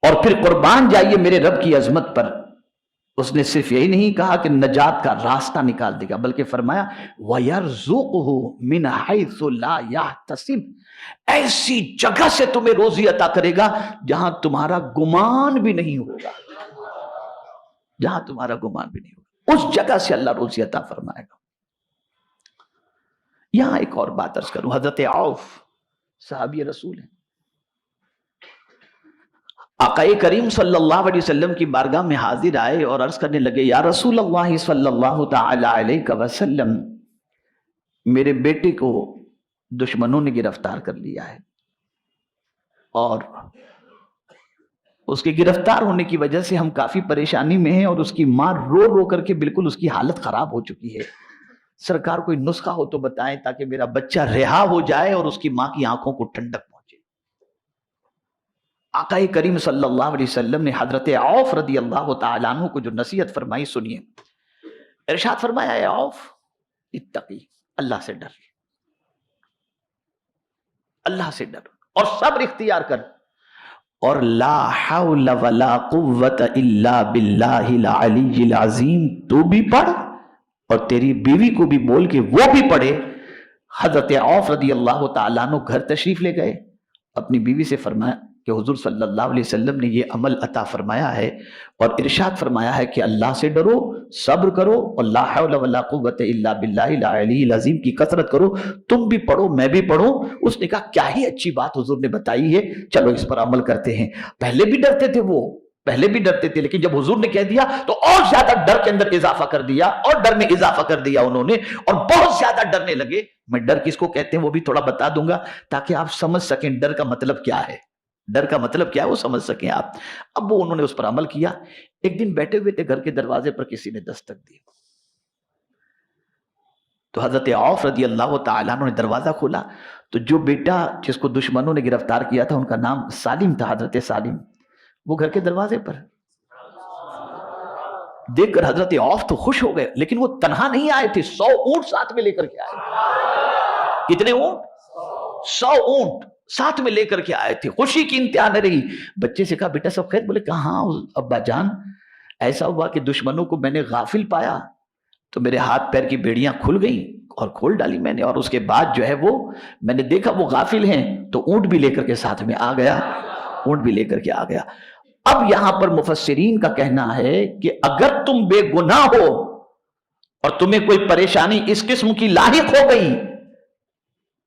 اور پھر قربان جائیے میرے رب کی عظمت پر، اس نے صرف یہی نہیں کہا کہ نجات کا راستہ نکال دے گا، بلکہ فرمایا وَيَرْزُقُهُ مِنْ حَيْثُ لَا يَحْتَسِبُ، ایسی جگہ سے تمہیں روزی عطا کرے گا جہاں تمہارا گمان بھی نہیں ہوگا، جہاں تمہارا گمان بھی نہیں ہوگا، اس جگہ سے اللہ روزی عطا فرمائے گا۔ یہاں ایک اور بات عرض کروں، حضرت عوف صحابی رسول ہیں، آقا کریم صلی اللہ علیہ وسلم کی بارگاہ میں حاضر آئے اور عرض کرنے لگے یا رسول اللہ صلی اللہ تعالی علیہ وسلم، میرے بیٹے کو دشمنوں نے گرفتار کر لیا ہے، اور اس کے گرفتار ہونے کی وجہ سے ہم کافی پریشانی میں ہیں، اور اس کی ماں رو رو کر کے بالکل اس کی حالت خراب ہو چکی ہے، سرکار کوئی نسخہ ہو تو بتائیں تاکہ میرا بچہ رہا ہو جائے اور اس کی ماں کی آنکھوں کو ٹھنڈک پہنچے۔ آقا کریم صلی اللہ علیہ وسلم نے حضرت عوف رضی اللہ تعالیٰ عنہ کو جو نصیحت فرمائی سنیے، ارشاد فرمایا اے عوف اتقی، اللہ سے ڈر، اللہ سے ڈر اور صبر اختیار کر، اور لا حول ولا قوت الا باللہ العلی العظیم، تو بھی پڑھ اور تیری بیوی کو بھی بول کے وہ بھی پڑھے۔ حضرت عوف رضی اللہ تعالیٰ عنہ گھر تشریف لے گئے، اپنی بیوی سے فرمایا کہ حضور صلی اللہ علیہ وسلم نے یہ عمل عطا فرمایا ہے اور ارشاد فرمایا ہے کہ اللہ سے ڈرو، صبر کرو، اور لا حول ولا قوت الا باللہ العلی العظیم کی کثرت کرو، تم بھی پڑھو میں بھی پڑھوں۔ اس نے کہا کیا ہی اچھی بات حضور نے بتائی ہے، چلو اس پر عمل کرتے ہیں۔ پہلے بھی ڈرتے تھے وہ، پہلے بھی ڈرتے تھے، لیکن جب حضور نے کہہ دیا تو اور زیادہ ڈر کے اندر اضافہ کر دیا، اور ڈر میں اضافہ کر دیا انہوں نے، اور بہت زیادہ ڈرنے لگے۔ میں ڈر کس کو کہتے ہیں وہ بھی تھوڑا بتا دوں گا تاکہ آپ سمجھ سکیں ڈر کا مطلب کیا ہے، ڈر کا مطلب کیا ہے وہ سمجھ سکیں آپ۔ اب وہ انہوں نے اس پر عمل کیا۔ ایک دن بیٹھے ہوئے تھے، گھر کے دروازے پر کسی نے دستک دی، تو حضرت عوف رضی اللہ تعالیٰ عنہ نے دروازہ کھولا، تو جو بیٹا جس کو دشمنوں نے گرفتار کیا تھا ان کا نام سالم تھا، حضرت سالم، وہ گھر کے دروازے پر۔ دیکھ کر حضرت عوف تو خوش ہو گئے، لیکن وہ تنہا نہیں آئے تھے، 100 اونٹ ساتھ میں لے کر کے آئے۔ کتنے اونٹ؟ 100 اونٹ ساتھ میں لے کر کے آئے تھے، خوشی کی انتہا نہ رہی۔ بچے سے کہا بیٹا سب خیر؟ بولے کہاں ابا جان، ایسا ہوا کہ دشمنوں کو میں نے غافل پایا تو میرے ہاتھ پیر کی بیڑیاں کھل گئیں اور کھول ڈالی میں نے، اور اس کے بعد جو ہے وہ میں نے دیکھا وہ غافل ہیں تو اونٹ بھی لے کر کے ساتھ میں آ گیا، اونٹ بھی لے کر کے آ گیا۔ اب یہاں پر مفسرین کا کہنا ہے کہ اگر تم بے گناہ ہو اور تمہیں کوئی پریشانی اس قسم کی لاحق ہو گئی،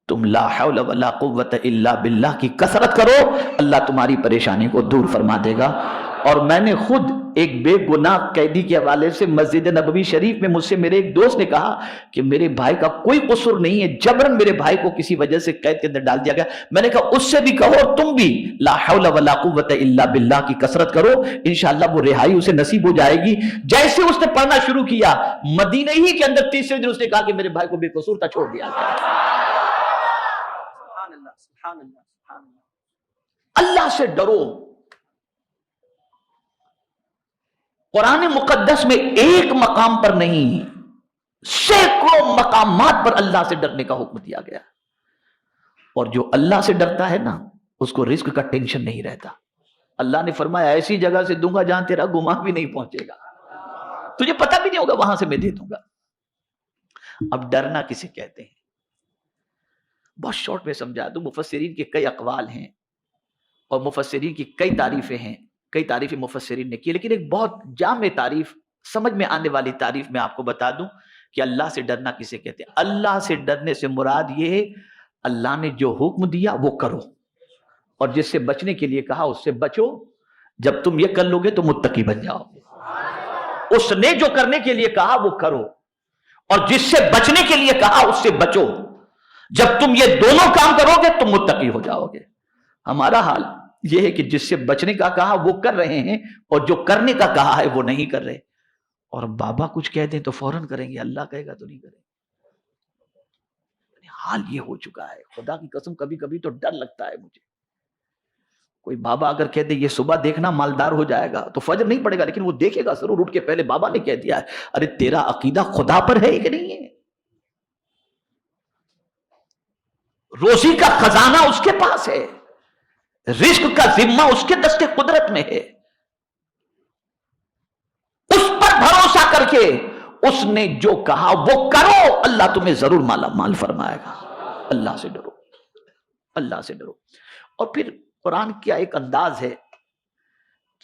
تم لا حول ولا قوت الا باللہ کی کثرت کرو، اللہ تمہاری پریشانی کو دور فرما دے گا۔ اور میں نے خود ایک بے گناہ قیدی کے حوالے سے مسجد نبوی شریف میں مجھ سے میرے ایک دوست نے کہا کہ میرے بھائی کا کوئی قصور نہیں ہے، جبرن میرے بھائی کو کسی وجہ سے قید کے اندر ڈال دیا گیا۔ میں نے کہا اس سے بھی کہو اور تم بھی لا حول ولا قوت الا باللہ کی کثرت کرو، انشاءاللہ وہ رہائی اسے نصیب ہو جائے گی۔ جیسے اس نے پڑھنا شروع کیا، مدینہ ہی کے اندر تیسرے دن اس نے کہا کہ میرے بھائی کو بے قصور تھا، چھوڑ دیا گیا۔ اللہ سے ڈرو۔ قرآن مقدس میں ایک مقام پر نہیں، سینکڑوں مقامات پر اللہ سے ڈرنے کا حکم دیا گیا، اور جو اللہ سے ڈرتا ہے نا اس کو رزق کا ٹینشن نہیں رہتا۔ اللہ نے فرمایا ایسی جگہ سے دوں گا جہاں تیرا گمان بھی نہیں پہنچے گا، تجھے پتہ بھی نہیں ہوگا، وہاں سے میں دے دوں گا۔ اب ڈرنا کسے کہتے ہیں بہت شارٹ میں سمجھا دوں۔ مفسرین کے کئی اقوال ہیں اور مفسرین کی کئی تعریفیں ہیں، کئی تعریفیں مفسرین نے کی، لیکن ایک بہت جامع تعریف، سمجھ میں آنے والی تعریف میں آپ کو بتا دوں کہ اللہ سے ڈرنا کسے کہتے ہیں۔ اللہ سے ڈرنے سے مراد یہ ہے اللہ نے جو حکم دیا وہ کرو، اور جس سے بچنے کے لیے کہا اس سے بچو۔ جب تم یہ کر لو گے تو متقی بن جاؤ گے۔ اس نے جو کرنے کے لیے کہا وہ کرو، اور جس سے بچنے کے لیے کہا اس سے بچو۔ جب تم یہ دونوں کام کرو گے تم متقی ہو جاؤ گے۔ ہمارا حال یہ ہے کہ جس سے بچنے کا کہا وہ کر رہے ہیں، اور جو کرنے کا کہا ہے وہ نہیں کر رہے، اور بابا کچھ کہہ دیں تو فوراً کریں گے، اللہ کہے گا تو نہیں کریں گے۔ حال یہ ہو چکا ہے، خدا کی قسم کبھی کبھی تو ڈر لگتا ہے مجھے۔ کوئی بابا اگر کہہ دے یہ صبح دیکھنا مالدار ہو جائے گا تو فجر نہیں پڑے گا، لیکن وہ دیکھے گا ضرور اٹھ کے، پہلے بابا نے کہہ دیا ہے۔ ارے تیرا عقیدہ خدا پر ہے کہ نہیں ہے؟ روزی کا خزانہ اس کے پاس ہے، رزق کا ذمہ اس کے دست قدرت میں ہے. اس پر بھروسہ کر کے اس نے جو کہا وہ کرو، اللہ تمہیں ضرور مالا مال فرمائے گا. اللہ سے ڈرو، اللہ سے ڈرو. اور پھر قرآن کیا ایک انداز ہے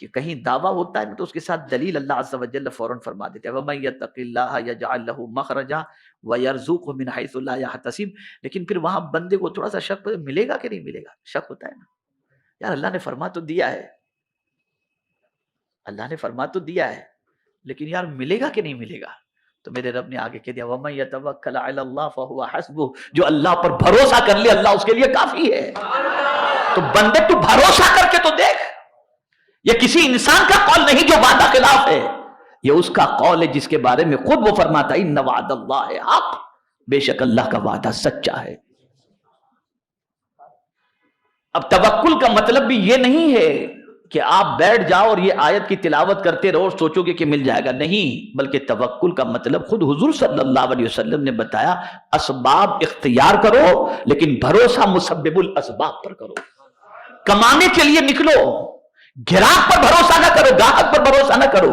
کہ کہیں دعویٰ ہوتا ہے تو اس کے ساتھ دلیل اللہ عز و جل فوراً فرما دیتے ہیں وَمَن يَتَّقِ اللَّهَ يَجْعَل لَّهُ مَخْرَجًا وَيَرْزُقْهُ مِنْ حَيْثُ لَا يَحْتَسِبُ. لیکن پھر وہاں بندے کو تھوڑا سا شک ملے گا کہ نہیں ملے گا، شک ہوتا ہے نا. یار اللہ نے فرما تو دیا ہے، اللہ نے فرما تو دیا ہے، لیکن یار ملے گا کہ نہیں ملے گا. تو میرے رب نے آگے کہہ دیا وَمَن يَتَوَکَّلْ عَلَى اللَّهِ فَهُوَ حَسْبُهُ. جو اللہ پر بھروسہ کر لے اللہ اس کے لیے کافی ہے. تو بندے تو بھروسہ کر کے تو دیکھ، یہ کسی انسان کا قول نہیں جو وعدہ خلاف ہے، یہ اس کا قول ہے جس کے بارے میں خود وہ فرماتا ہے ان وعد اللہ حق، بے شک اللہ کا وعدہ سچا ہے. اب توکل کا مطلب بھی یہ نہیں ہے کہ آپ بیٹھ جاؤ اور یہ آیت کی تلاوت کرتے رہو اور سوچو گے کہ مل جائے گا، نہیں، بلکہ توکل کا مطلب خود حضور صلی اللہ علیہ وسلم نے بتایا اسباب اختیار کرو لیکن بھروسہ مسبب الاسباب پر کرو. کمانے کے لیے نکلو، گراہک پر بھروسہ نہ کرو، گاہک پر بھروسہ نہ کرو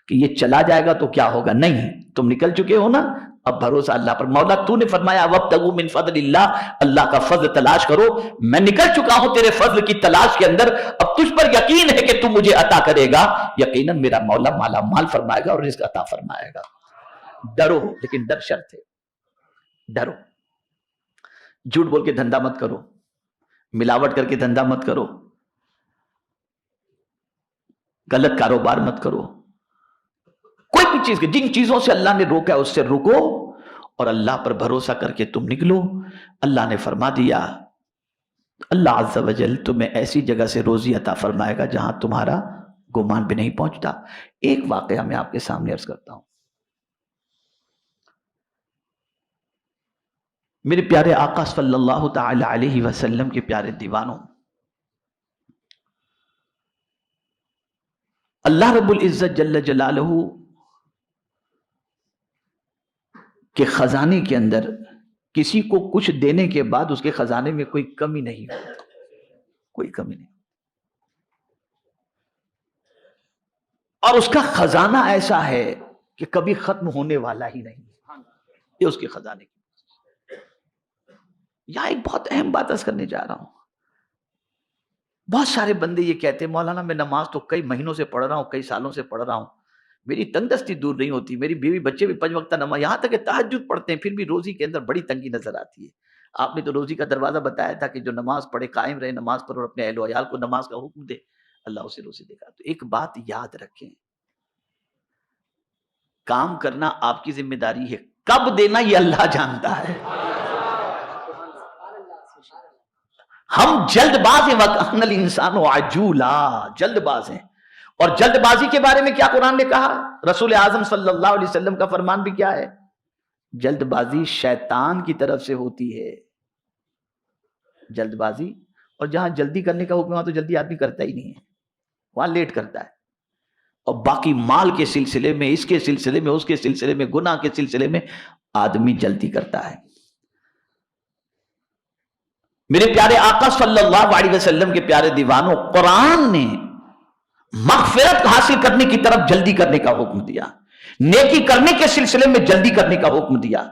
کہ یہ چلا جائے گا تو کیا ہوگا. نہیں، تم نکل چکے ہو نا، اب بھروسہ اللہ پر. مولا تو نے فرمایا وَابْتَغُوا مِن فَضْلِ اللَّهِ، اللہ کا فضل تلاش کرو. میں نکل چکا ہوں تیرے فضل کی تلاش کے اندر، اب تجھ پر یقین ہے کہ تو مجھے عطا کرے گا. یقیناً میرا مولا مالا مال فرمائے گا اور رزق عطا فرمائے گا. ڈرو، لیکن ڈر شرط ہے. ڈرو، جھوٹ بول کے دھندا مت کرو، ملاوٹ کر کے دھندا مت کرو، غلط کاروبار مت کرو. کوئی بھی چیز کے جن چیزوں سے اللہ نے روکا ہے اس سے رکو اور اللہ پر بھروسہ کر کے تم نکلو. اللہ نے فرما دیا اللہ عز و جل تمہیں ایسی جگہ سے روزی عطا فرمائے گا جہاں تمہارا گمان بھی نہیں پہنچتا. ایک واقعہ میں آپ کے سامنے عرض کرتا ہوں. میرے پیارے آقا صلی اللہ تعالی علیہ وسلم کے پیارے دیوانوں، اللہ رب العزت جل جلالہ کے خزانے کے اندر کسی کو کچھ دینے کے بعد اس کے خزانے میں کوئی کمی نہیں ہوتی، کوئی کمی نہیں. اور اس کا خزانہ ایسا ہے کہ کبھی ختم ہونے والا ہی نہیں. یہ اس کے خزانے کی. یہاں ایک بہت اہم بات عرض کرنے جا رہا ہوں. بہت سارے بندے یہ کہتے ہیں مولانا میں نماز تو کئی مہینوں سے پڑھ رہا ہوں، کئی سالوں سے پڑھ رہا ہوں، میری تنگ دستی دور نہیں ہوتی، میری بیوی بچے بھی 5 وقتہ نماز، یہاں تک کہ تہجد پڑھتے ہیں، پھر بھی روزی کے اندر بڑی تنگی نظر آتی ہے. آپ نے تو روزی کا دروازہ بتایا تھا کہ جو نماز پڑھے قائم رہے نماز پر اور اپنے اہل و عیال کو نماز کا حکم دے، اللہ اسے روزی دے گا. تو ایک بات یاد رکھیں، کام کرنا آپ کی ذمہ داری ہے، کب دینا یہ اللہ جانتا ہے. ہم جلد باز ہیں، وَكَانَ الْإِنسَانُ عَجُولًا، جلد باز ہیں. اور جلد بازی کے بارے میں کیا قرآن نے کہا؟ رسول اعظم صلی اللہ علیہ وسلم کا فرمان بھی کیا ہے؟ جلد بازی شیطان کی طرف سے ہوتی ہے. جلد بازی، اور جہاں جلدی کرنے کا حکم وہاں تو جلدی آدمی کرتا ہی نہیں ہے، وہاں لیٹ کرتا ہے. اور باقی مال کے سلسلے میں، اس کے سلسلے میں، اس کے سلسلے میں، گناہ کے سلسلے میں آدمی جلدی کرتا ہے. میرے پیارے آقا صلی اللہ علیہ وسلم کے پیارے دیوانوں، قرآن نے مغفرت حاصل کرنے کی طرف جلدی کرنے کا حکم دیا، نیکی کرنے کے سلسلے میں جلدی کرنے کا حکم دیا.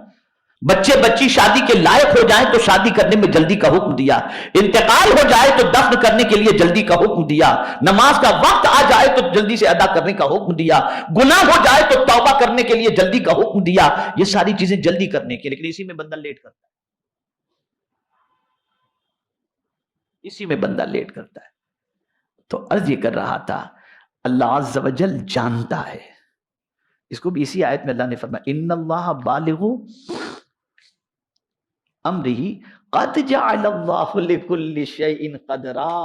بچے بچی شادی کے لائق ہو جائیں تو شادی کرنے میں جلدی کا حکم دیا. انتقال ہو جائے تو دفن کرنے کے لیے جلدی کا حکم دیا. نماز کا وقت آ جائے تو جلدی سے ادا کرنے کا حکم دیا. گناہ ہو جائے تو توبہ کرنے کے لیے جلدی کا حکم دیا. یہ ساری چیزیں جلدی کرنے کی، لیکن اسی میں بندہ لیٹ کرتا ہے، اسی میں بندہ لیٹ کرتا ہے. تو عرض یہ کر رہا تھا اللہ عز و جل جانتا ہے. اس کو بھی اسی آیت میں اللہ نے فرمایا ان اللہ بالغ امرہ قد جعل اللہ لکل شیء قدرا.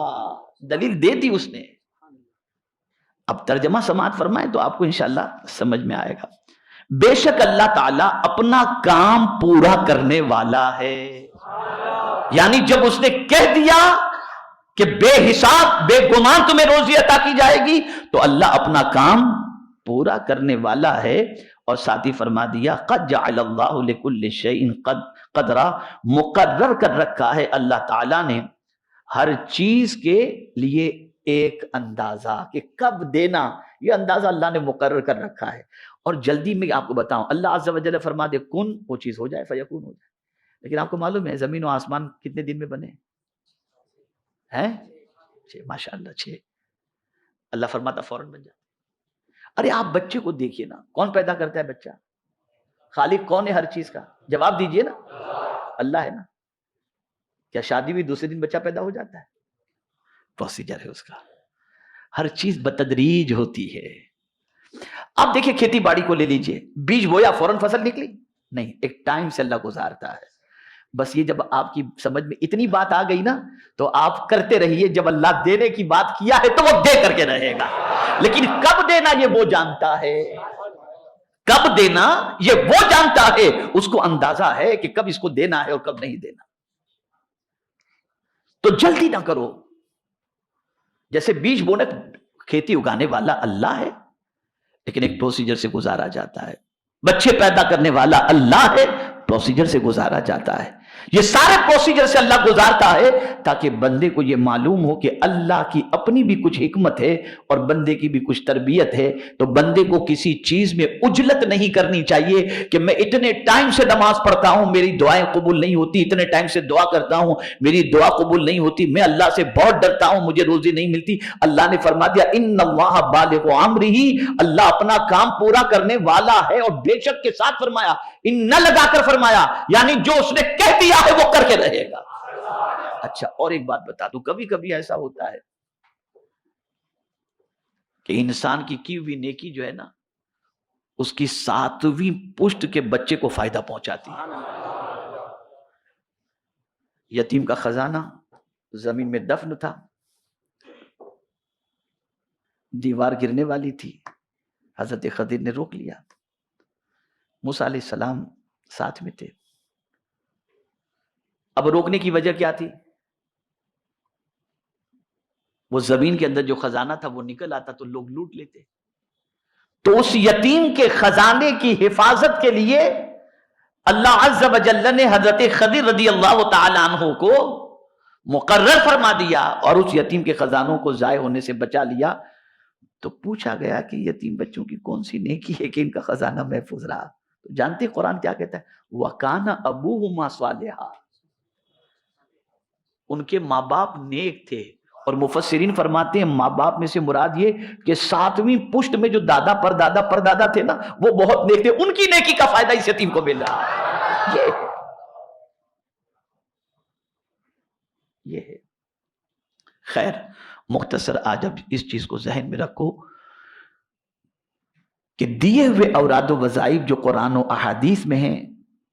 دلیل دے دی اس نے. اب ترجمہ سماعت فرمائے تو آپ کو انشاءاللہ سمجھ میں آئے گا. بے شک اللہ تعالیٰ اپنا کام پورا کرنے والا ہے. یعنی جب اس نے کہہ دیا کہ بے حساب بے گمان تمہیں روزی عطا کی جائے گی تو اللہ اپنا کام پورا کرنے والا ہے. اور ساتھ ہی فرما دیا قد جعل اللہ لکل شیء قدرا، مقرر کر رکھا ہے اللہ تعالیٰ نے ہر چیز کے لیے ایک اندازہ کہ کب دینا، یہ اندازہ اللہ نے مقرر کر رکھا ہے. اور جلدی میں آپ کو بتاؤں، اللہ عز و جل فرما دے کن، وہ چیز ہو جائے، فیکون ہو جائے. لیکن آپ کو معلوم ہے زمین و آسمان کتنے دن میں بنے ہیں؟ 6. ماشاء اللہ 6. اللہ فرماتا فوراً بن جاتا. ارے آپ بچے کو دیکھیے نا، کون پیدا کرتا ہے بچہ؟ خالق کون ہے ہر چیز کا؟ جواب دیجئے نا. اللہ ہے نا. کیا شادی بھی دوسرے دن بچہ پیدا ہو جاتا ہے؟ پروسیجر ہے اس کا. ہر چیز بتدریج ہوتی ہے. اب دیکھیں کھیتی باڑی کو لے لیجئے، بیج بویا فوراً فصل نکلی؟ نہیں، ایک ٹائم سے اللہ گزارتا ہے. بس یہ جب آپ کی سمجھ میں اتنی بات آ گئی نا تو آپ کرتے رہیے. جب اللہ دینے کی بات کیا ہے تو وہ دے کر کے رہے گا، لیکن کب دینا یہ وہ جانتا ہے. کب دینا یہ وہ جانتا ہے، اس کو اندازہ ہے کہ کب اس کو دینا ہے اور کب نہیں دینا. تو جلدی نہ کرو. جیسے بیج بونے کھیتی اگانے والا اللہ ہے، لیکن ایک پروسیجر سے گزارا جاتا ہے. بچے پیدا کرنے والا اللہ ہے، پروسیجر سے گزارا جاتا ہے. یہ سارے پروسیجر سے اللہ گزارتا ہے تاکہ بندے کو یہ معلوم ہو کہ اللہ کی اپنی بھی کچھ حکمت ہے اور بندے کی بھی کچھ تربیت ہے. تو بندے کو کسی چیز میں عجلت نہیں کرنی چاہیے کہ میں اتنے ٹائم سے نماز پڑھتا ہوں میری دعائیں قبول نہیں ہوتی، اتنے ٹائم سے دعا کرتا ہوں میری دعا قبول نہیں ہوتی، میں اللہ سے بہت ڈرتا ہوں مجھے روزی نہیں ملتی. اللہ نے فرما دیا ان اللہ بالغ امرہ، اللہ اپنا کام پورا کرنے والا ہے. اور بے شک کے ساتھ فرمایا، ان نہ لگا کر فرمایا، یعنی جو اس نے کہہ دیا ہے وہ کر کے رہے گا. اچھا اور ایک بات بتا دوں، کبھی کبھی ایسا ہوتا ہے کہ انسان کی ہوئی نیکی جو ہے نا اس کی 7ویں پشت کے بچے کو فائدہ پہنچاتی ہے. یتیم کا خزانہ زمین میں دفن تھا، دیوار گرنے والی تھی، حضرت خضر نے روک لیا. موسیٰ علیہ السلام ساتھ میں تھے. اب روکنے کی وجہ کیا تھی؟ وہ زمین کے اندر جو خزانہ تھا وہ نکل آتا تو لوگ لوٹ لیتے. تو اس یتیم کے خزانے کی حفاظت کے لیے اللہ عز و جل نے حضرت خضر رضی اللہ تعالی عنہ کو مقرر فرما دیا اور اس یتیم کے خزانوں کو ضائع ہونے سے بچا لیا. تو پوچھا گیا کہ یتیم بچوں کی کون سی نیکی ہے کہ ان کا خزانہ محفوظ رہا؟ تو جانتے قرآن کیا کہتا ہے؟ وَكَانَ أَبُوهُمَا صَالِحًا، ان کے ماں باپ نیک تھے. اور مفسرین فرماتے ہیں ماں باپ میں سے مراد یہ کہ 7ویں پشت میں جو دادا پردادا تھے نا وہ بہت نیک تھے، ان کی نیکی کا فائدہ اس یتیم کو مل رہا ہے. یہ ہے. خیر مختصر آج اب اس چیز کو ذہن میں رکھو کہ دیے ہوئے اوراد و وظائف جو قرآن و احادیث میں ہیں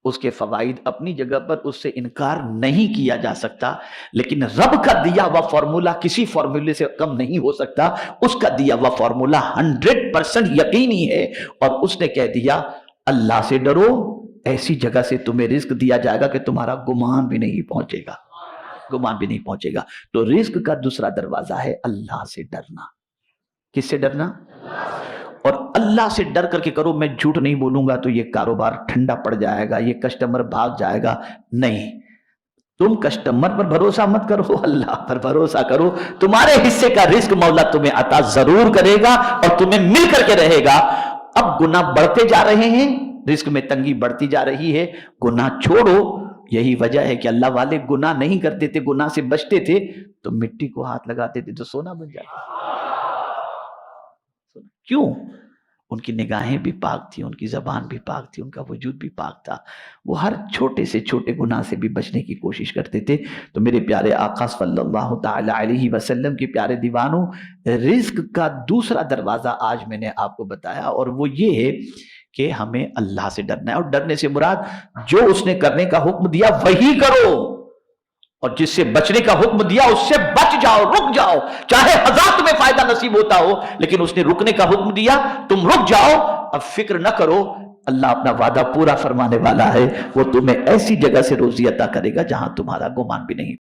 اس کے فوائد اپنی جگہ پر، اس سے انکار نہیں کیا جا سکتا، لیکن رب کا دیا ہوا فارمولا کسی فارمولے سے کم نہیں ہو سکتا. اس کا دیا ہوا فارمولا 100% یقینی ہے اور اس نے کہہ دیا اللہ سے ڈرو، ایسی جگہ سے تمہیں رزق دیا جائے گا کہ تمہارا گمان بھی نہیں پہنچے گا، گمان بھی نہیں پہنچے گا. تو رزق کا دوسرا دروازہ ہے اللہ سے ڈرنا. کس سے ڈرنا؟ اور اللہ سے ڈر کر کے کرو. میں جھوٹ نہیں بولوں گا تو یہ کاروبار ٹھنڈا پڑ جائے گا، یہ کسٹمر بھاگ جائے گا. نہیں، تم کسٹمر پر بھروسہ مت کرو، اللہ پر بھروسہ کرو. تمہارے حصے کا رزق مولا تمہیں عطا ضرور کرے گا اور تمہیں مل کر کے رہے گا. اب گناہ بڑھتے جا رہے ہیں، رزق میں تنگی بڑھتی جا رہی ہے، گناہ چھوڑو. یہی وجہ ہے کہ اللہ والے گناہ نہیں کرتے تھے، گناہ سے بچتے تھے تو مٹی کو ہاتھ لگاتے تھے تو سونا بن جاتا. کیوں؟ ان کی نگاہیں بھی پاک تھی، ان کی زبان بھی پاک تھی، ان کا وجود بھی پاک تھا. وہ ہر چھوٹے سے چھوٹے گناہ سے بھی بچنے کی کوشش کرتے تھے. تو میرے پیارے آقا صلی اللہ تعالی علیہ وسلم کے پیارے دیوانوں، رزق کا دوسرا دروازہ آج میں نے آپ کو بتایا اور وہ یہ ہے کہ ہمیں اللہ سے ڈرنا ہے. اور ڈرنے سے مراد جو اس نے کرنے کا حکم دیا وہی کرو، اور جس سے بچنے کا حکم دیا اس سے بچ جاؤ، رک جاؤ. چاہے 1000 تمہیں فائدہ نصیب ہوتا ہو لیکن اس نے رکنے کا حکم دیا، تم رک جاؤ. اب فکر نہ کرو، اللہ اپنا وعدہ پورا فرمانے والا ہے. وہ تمہیں ایسی جگہ سے روزی عطا کرے گا جہاں تمہارا گمان بھی نہیں